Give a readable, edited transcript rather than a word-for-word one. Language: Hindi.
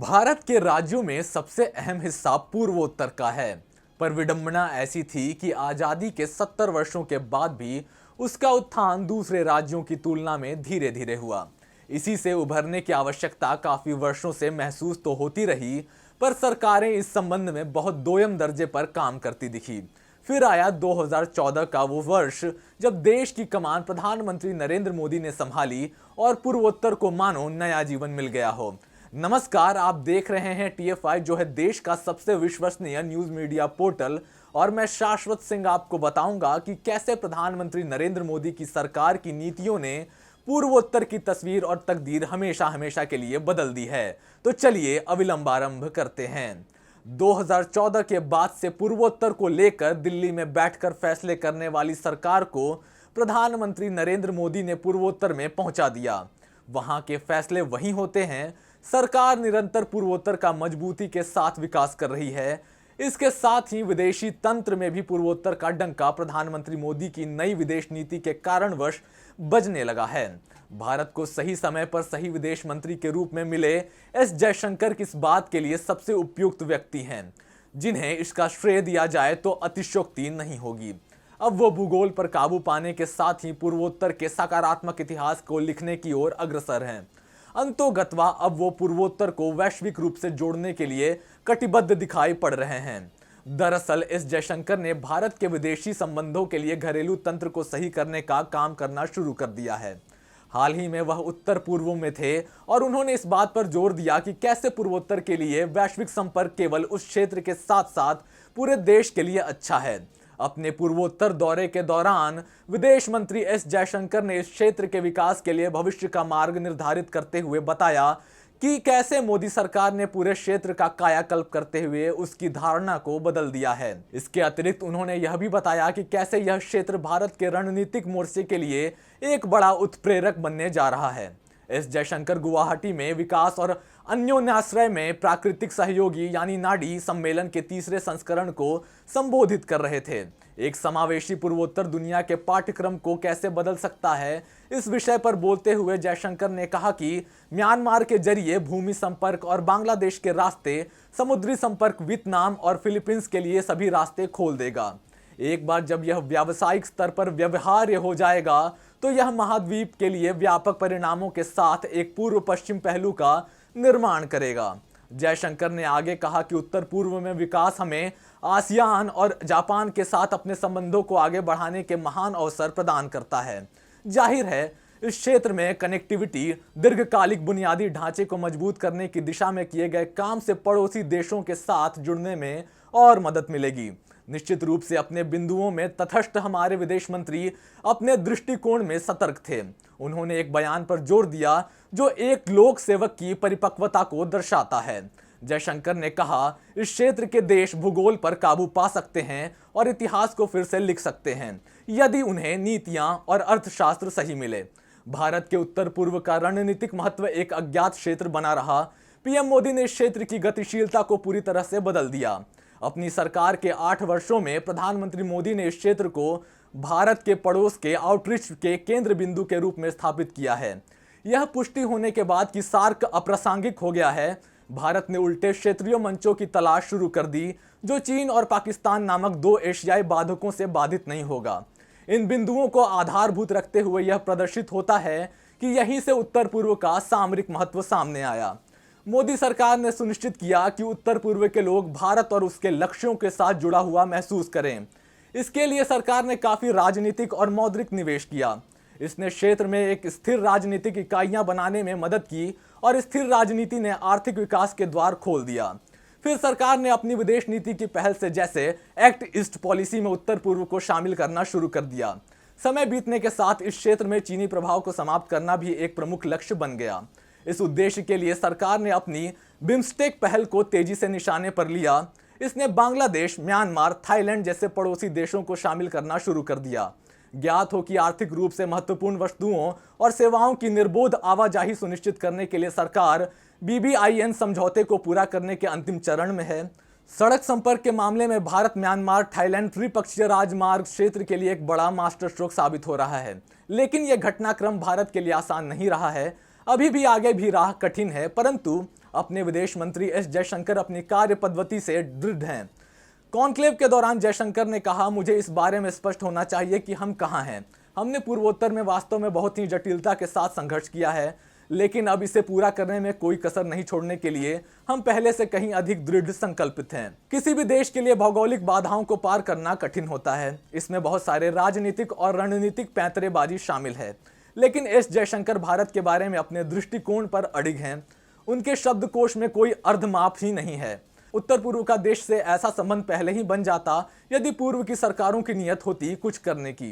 भारत के राज्यों में सबसे अहम हिस्सा पूर्वोत्तर का है, पर विडंबना ऐसी थी कि आजादी के 70 वर्षों के बाद भी उसका उत्थान दूसरे राज्यों की तुलना में धीरे धीरे हुआ। इसी से उभरने की आवश्यकता काफी वर्षों से महसूस तो होती रही, पर सरकारें इस संबंध में बहुत दोयम दर्जे पर काम करती दिखी। फिर आया 2014 का वो वर्ष जब देश की कमान प्रधानमंत्री नरेंद्र मोदी ने संभाली और पूर्वोत्तर को मानो नया जीवन मिल गया हो। नमस्कार, आप देख रहे हैं TFI, जो है देश का सबसे विश्वसनीय न्यूज मीडिया पोर्टल। और मैं शाश्वत सिंह आपको बताऊंगा कि कैसे प्रधानमंत्री नरेंद्र मोदी की सरकार की नीतियों ने पूर्वोत्तर की तस्वीर और तकदीर हमेशा हमेशा के लिए बदल दी है। तो चलिए अविलंब आरंभ करते हैं। 2014 के बाद से पूर्वोत्तर को लेकर दिल्ली में बैठकर फैसले करने वाली सरकार को प्रधानमंत्री नरेंद्र मोदी ने पूर्वोत्तर में पहुंचा दिया। वहां के फैसले वही होते हैं। सरकार निरंतर पूर्वोत्तर का मजबूती के साथ विकास कर रही है। इसके साथ ही विदेशी तंत्र में भी पूर्वोत्तर का डंका प्रधानमंत्री मोदी की नई विदेश नीति के कारणवश बजने लगा है। भारत को सही समय पर सही विदेश मंत्री के रूप में मिले एस जयशंकर किस बात के लिए सबसे उपयुक्त व्यक्ति हैं, जिन्हें इसका श्रेय दिया जाए तो अतिशयोक्ति नहीं होगी। अब वो भूगोल पर काबू पाने के साथ ही पूर्वोत्तर के सकारात्मक इतिहास को लिखने की ओर अग्रसर हैं। अंतोगत्वा अब वो पूर्वोत्तर को वैश्विक रूप से जोड़ने के लिए कटिबद्ध दिखाई पड़ रहे हैं। दरअसल एस जयशंकर ने भारत के विदेशी संबंधों के लिए घरेलू तंत्र को सही करने का काम करना शुरू कर दिया है। हाल ही में वह उत्तर पूर्व में थे और उन्होंने इस बात पर जोर दिया कि कैसे पूर्वोत्तर के लिए वैश्विक संपर्क केवल उस क्षेत्र के साथ साथ पूरे देश के लिए अच्छा है। अपने पूर्वोत्तर दौरे के दौरान विदेश मंत्री एस जयशंकर ने इस क्षेत्र के विकास के लिए भविष्य का मार्ग निर्धारित करते हुए बताया कि कैसे मोदी सरकार ने पूरे क्षेत्र का कायाकल्प करते हुए उसकी धारणा को बदल दिया है। इसके अतिरिक्त उन्होंने यह भी बताया कि कैसे यह क्षेत्र भारत के रणनीतिक मोर्चे के लिए एक बड़ा उत्प्रेरक बनने जा रहा है। एस जयशंकर गुवाहाटी में विकास और अन्योन्याश्रय में प्राकृतिक सहयोगी यानी नाडी सम्मेलन के तीसरे संस्करण को संबोधित कर रहे थे। एक समावेशी पूर्वोत्तर दुनिया के पाठ्यक्रम को कैसे बदल सकता है, इस विषय पर बोलते हुए जयशंकर ने कहा कि म्यांमार के जरिए भूमि संपर्क और बांग्लादेश के रास्ते, समुद्री संपर्क वियतनाम और फिलीपींस के लिए सभी रास्ते खोल देगा। एक बार जब यह व्यावसायिक स्तर पर व्यवहार्य हो जाएगा तो यह महाद्वीप के लिए व्यापक परिणामों के साथ एक पूर्व पश्चिम पहलू का निर्माण करेगा। जयशंकर ने आगे कहा कि उत्तर पूर्व में विकास हमें आसियान और जापान के साथ अपने संबंधों को आगे बढ़ाने के महान अवसर प्रदान करता है। जाहिर है, इस क्षेत्र में कनेक्टिविटी, दीर्घकालिक बुनियादी ढांचे को मजबूत करने की दिशा में किए गए काम से पड़ोसी देशों के साथ जुड़ने में और मदद मिलेगी। निश्चित रूप से अपने बिंदुओं में तटस्थ हमारे विदेश मंत्री अपने दृष्टिकोण में सतर्क थे। उन्होंने एक बयान पर जोर दिया जो एक लोक सेवक की परिपक्वता को दर्शाता है। जयशंकर ने कहा, इस क्षेत्र के देश भूगोल पर काबू पा सकते हैं और इतिहास को फिर से लिख सकते हैं यदि उन्हें नीतियां और अर्थशास्त्र सही मिले। भारत के उत्तर पूर्व का रणनीतिक महत्व एक अज्ञात क्षेत्र बना रहा। पीएम मोदी ने इस क्षेत्र की गतिशीलता को पूरी तरह से बदल दिया। अपनी सरकार के 8 वर्षों में प्रधानमंत्री मोदी ने इस क्षेत्र को भारत के पड़ोस के आउटरीच के केंद्र बिंदु के रूप में स्थापित किया है। यह पुष्टि होने के बाद कि सार्क अप्रासंगिक हो गया है, भारत ने उल्टे क्षेत्रीय मंचों की तलाश शुरू कर दी जो चीन और पाकिस्तान नामक 2 एशियाई बाधकों से बाधित नहीं होगा। इन बिंदुओं को आधारभूत रखते हुए यह प्रदर्शित होता है कि यहीं से उत्तर पूर्व का सामरिक महत्व सामने आया। मोदी सरकार ने सुनिश्चित किया कि उत्तर पूर्व के लोग भारत और उसके लक्ष्यों के साथ जुड़ा हुआ महसूस करें। इसके लिए सरकार ने काफी राजनीतिक और मौद्रिक निवेश किया। इसने क्षेत्र में एक स्थिर राजनीतिक इकाइयां बनाने में मदद की और स्थिर राजनीति ने आर्थिक विकास के द्वार खोल दिया। फिर सरकार ने अपनी विदेश नीति की पहल से जैसे एक्ट ईस्ट पॉलिसी में उत्तर पूर्व को शामिल करना शुरू कर दिया। समय बीतने के साथ इस क्षेत्र में चीनी प्रभाव को समाप्त करना भी एक प्रमुख लक्ष्य बन गया। इस उद्देश्य के लिए सरकार ने अपनी बिम्स्टेक पहल को तेजी से निशाने पर लिया। इसने बांग्लादेश, म्यांमार, थाईलैंड जैसे पड़ोसी देशों को शामिल करना शुरू कर दिया। ज्ञात हो कि आर्थिक रूप से महत्वपूर्ण वस्तुओं और सेवाओं की निर्बाध आवाजाही सुनिश्चित करने के लिए सरकार BBIN समझौते को पूरा करने के अंतिम चरण में है। सड़क संपर्क के मामले में भारत म्यांमार थाईलैंड त्रिपक्षीय राजमार्ग क्षेत्र के लिए एक बड़ा मास्टर स्ट्रोक साबित हो रहा है। लेकिन यह घटनाक्रम भारत के लिए आसान नहीं रहा है। अभी भी आगे भी राह कठिन है, परंतु अपने विदेश मंत्री एस जयशंकर अपनी कार्य पद्धति से दृढ़ हैं। कॉन्क्लेव के दौरान जयशंकर ने कहा, मुझे इस बारे में स्पष्ट होना चाहिए कि हम कहां हैं। हमने पूर्वोत्तर में वास्तव में बहुत ही जटिलता के साथ संघर्ष किया है, लेकिन अब इसे पूरा करने में कोई कसर नहीं छोड़ने के लिए हम पहले से कहीं अधिक दृढ़ संकल्पित हैं। किसी भी देश के लिए भौगोलिक बाधाओं को पार करना कठिन होता है। इसमें बहुत सारे राजनीतिक और रणनीतिक पैंतरेबाजी शामिल है, लेकिन एस जयशंकर भारत के बारे में अपने दृष्टिकोण पर अडिग हैं। उनके शब्दकोश में कोई अर्धमाप ही नहीं है। उत्तर पूर्व का देश से ऐसा संबंध पहले ही बन जाता यदि पूर्व की सरकारों की नीयत होती कुछ करने की।